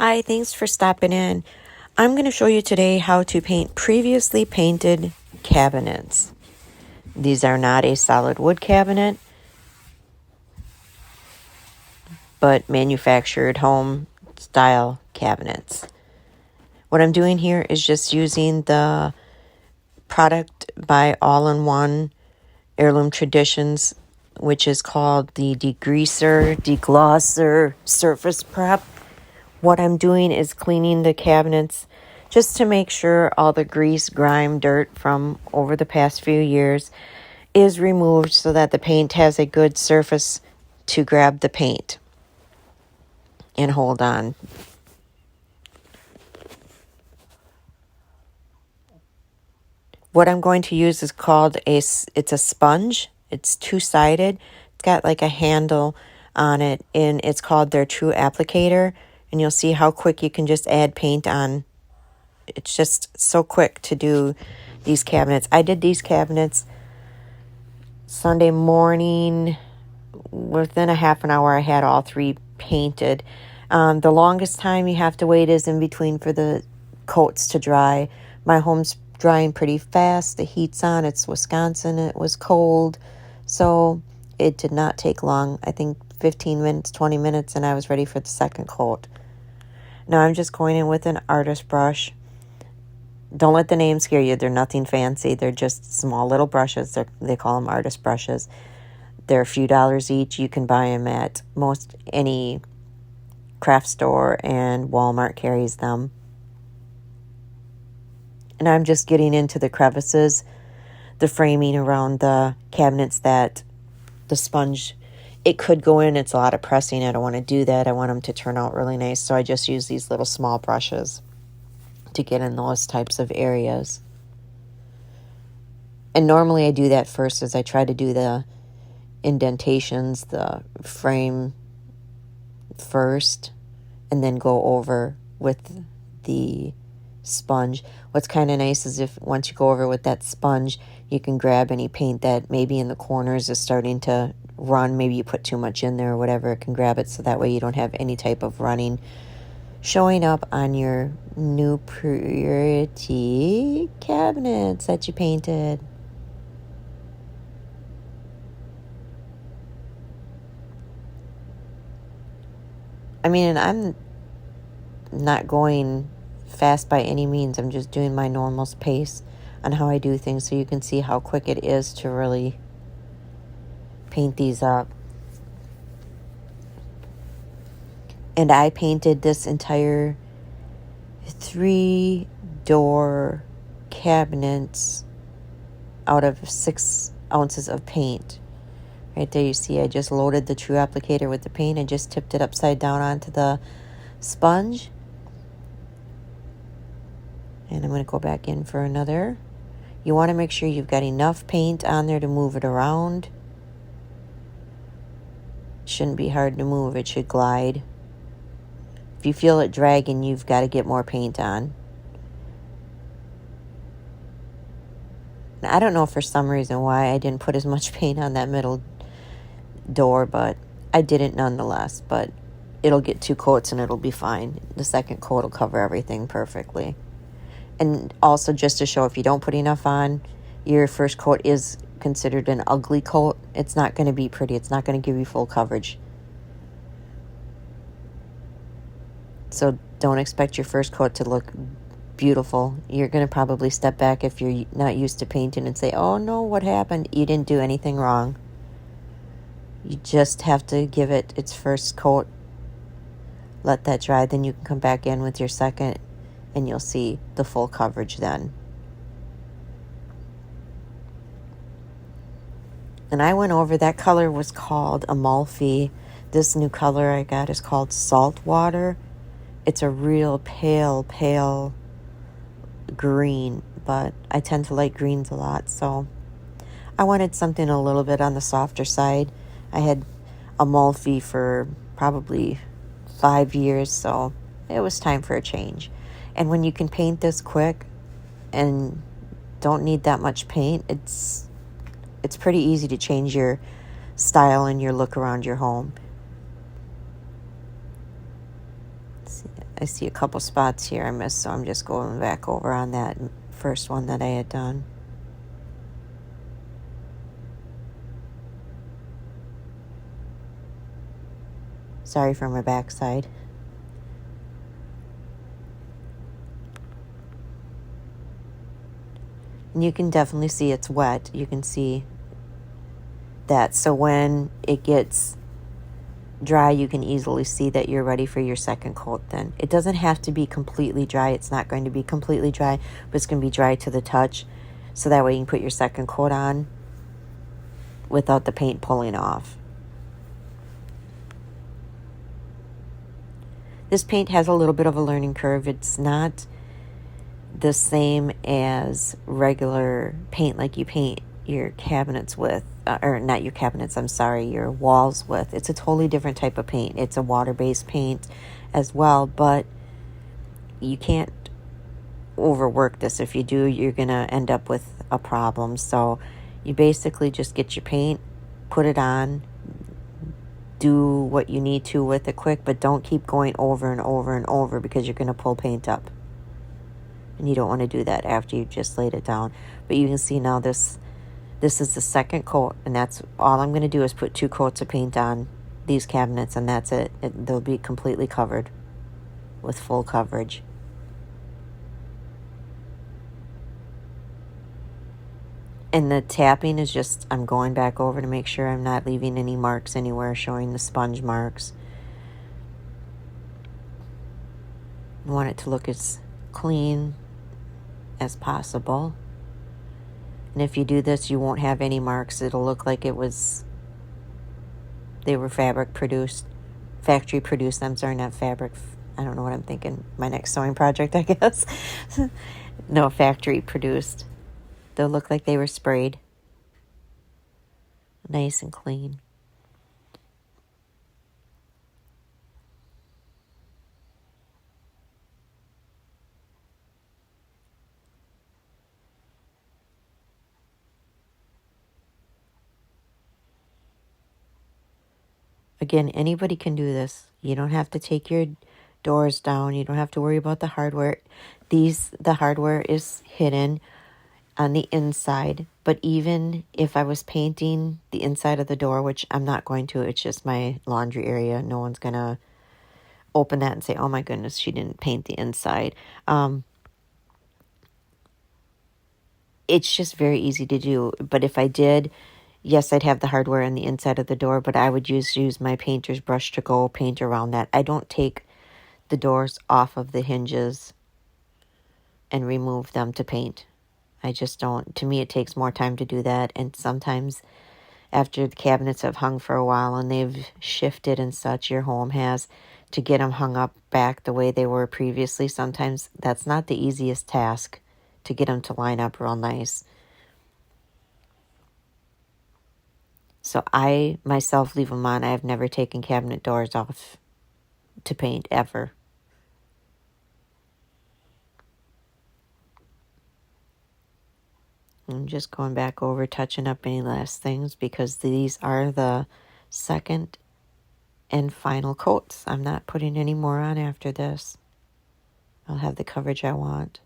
Hi, thanks for stopping in. I'm going to show you today how to paint previously painted cabinets. These are not a solid wood cabinet, but manufactured home style cabinets. What I'm doing here is just using the product by All-in-One Heirloom Traditions, which is called the Deglosser Surface Prep. What I'm doing is cleaning the cabinets just to make sure all the grease, grime, dirt from over the past few years is removed so that the paint has a good surface to grab the paint and hold on. What I'm going to use is called it's a sponge. It's two-sided. It's got like a handle on it, and it's called their True Applicator. And you'll see how quick you can just add paint on. It's just so quick to do these cabinets. I did these cabinets Sunday morning. Within a half an hour, I had all three painted. The longest time you have to wait is in between for the coats to dry. My home's drying pretty fast. The heat's on. It's Wisconsin. It was cold. So it did not take long. I think 15 minutes, 20 minutes, and I was ready for the second coat. Now I'm just going in with an artist brush. Don't let the name scare you. They're nothing fancy. They're just small little brushes. They call them artist brushes. They're a few dollars each. You can buy them at most any craft store, and Walmart carries them. And I'm just getting into the crevices, the framing around the cabinets that the sponge, it could go in. It's a lot of pressing. I don't want to do that. I want them to turn out really nice. So I just use these little small brushes to get in those types of areas. And normally I do that first, as I try to do the indentations, the frame first, and then go over with the sponge. What's kind of nice is if once you go over with that sponge, you can grab any paint that maybe in the corners is starting to run. Maybe you put too much in there or whatever. It can grab it, so that way you don't have any type of running showing up on your new pretty cabinets that you painted. I mean, and I'm not going fast by any means. I'm just doing my normal pace on how I do things, so you can see how quick it is to really paint these up. And I painted this entire 3-door cabinets out of 6 ounces of paint. Right there you see I just loaded the True Applicator with the paint and just tipped it upside down onto the sponge. And I'm going to go back in for another. You want to make sure you've got enough paint on there to move it around. It shouldn't be hard to move. It should glide. If you feel it dragging, you've got to get more paint on. Now, I don't know for some reason why I didn't put as much paint on that middle door, but I didn't nonetheless. But it'll get 2 coats and it'll be fine. The second coat will cover everything perfectly. And also, just to show, if you don't put enough on, your first coat is considered an ugly coat. It's not going to be pretty. It's not going to give you full coverage. So don't expect your first coat to look beautiful. You're going to probably step back if you're not used to painting and say, oh no, what happened? You didn't do anything wrong. You just have to give it its first coat. Let that dry. Then you can come back in with your second, and you'll see the full coverage then. And I went over, that color was called Amalfi. This new color I got is called Saltwater. It's a real pale green, but I tend to like greens a lot, so I wanted something a little bit on the softer side. I had Amalfi for probably 5 years, so it was time for a change. And when you can paint this quick and don't need that much paint, it's pretty easy to change your style and your look around your home. I see a couple spots here I missed, so I'm just going back over on that first one that I had done. Sorry for my backside. And you can definitely see it's wet. You can see that. So when it gets dry, you can easily see that you're ready for your second coat then. It doesn't have to be completely dry. It's not going to be completely dry, but it's going to be dry to the touch. So that way you can put your second coat on without the paint pulling off. This paint has a little bit of a learning curve. It's not the same as regular paint like you paint your cabinets with, or not your cabinets, I'm sorry, your walls with. It's a totally different type of paint. It's a water-based paint as well, but you can't overwork this. If you do, you're going to end up with a problem. So you basically just get your paint, put it on, do what you need to with it quick, but don't keep going over and over and over because you're going to pull paint up. And you don't want to do that after you've just laid it down. But you can see now this is the second coat, and that's all I'm going to do is put 2 coats of paint on these cabinets, and that's it. They'll be completely covered with full coverage. And the tapping is just, I'm going back over to make sure I'm not leaving any marks anywhere, showing the sponge marks. I want it to look as clean as possible. And if you do this, you won't have any marks. It'll look like they were factory produced. I'm sorry, not fabric. I don't know what I'm thinking. My next sewing project, I guess. No, factory produced. They'll look like they were sprayed. Nice and clean. Again, anybody can do this. You don't have to take your doors down. You don't have to worry about the hardware. The hardware is hidden on the inside. But even if I was painting the inside of the door, which I'm not going to, it's just my laundry area. No one's going to open that and say, oh my goodness, she didn't paint the inside. It's just very easy to do. But if I did, yes, I'd have the hardware on the inside of the door, but I would use my painter's brush to go paint around that. I don't take the doors off of the hinges and remove them to paint. I just don't. To me, it takes more time to do that. And sometimes after the cabinets have hung for a while and they've shifted and such, your home has, to get them hung up back the way they were previously, sometimes that's not the easiest task to get them to line up real nice. So I myself leave them on. I have never taken cabinet doors off to paint ever. I'm just going back over, touching up any last things because these are the second and final coats. I'm not putting any more on after this. I'll have the coverage I want.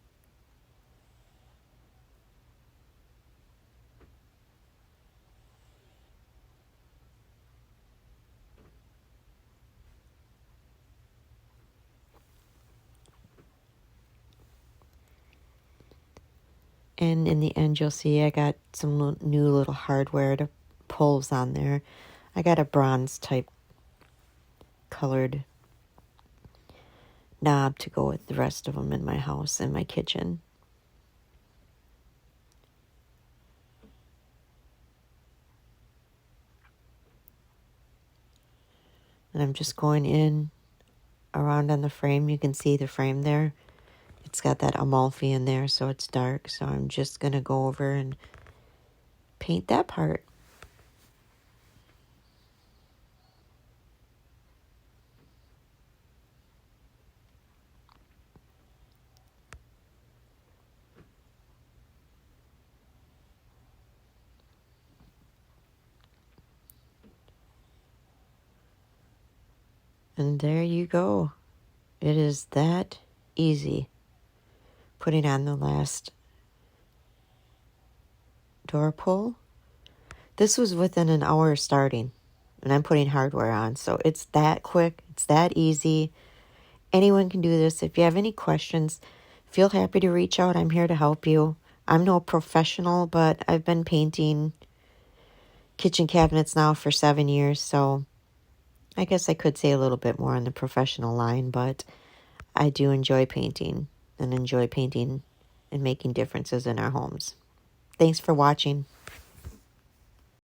And in the end, you'll see I got some new little hardware to pulls on there. I got a bronze type colored knob to go with the rest of them in my house and my kitchen. And I'm just going in around on the frame. You can see the frame there. It's got that Amalfi in there, so it's dark. So I'm just going to go over and paint that part. And there you go. It is that easy. Putting on the last door pull. This was within an hour of starting, and I'm putting hardware on, so it's that quick, it's that easy. Anyone can do this. If you have any questions, feel happy to reach out. I'm here to help you. I'm no professional, but I've been painting kitchen cabinets now for 7 years, so I guess I could say a little bit more on the professional line, but I do enjoy painting and enjoy painting and making differences in our homes. Thanks for watching.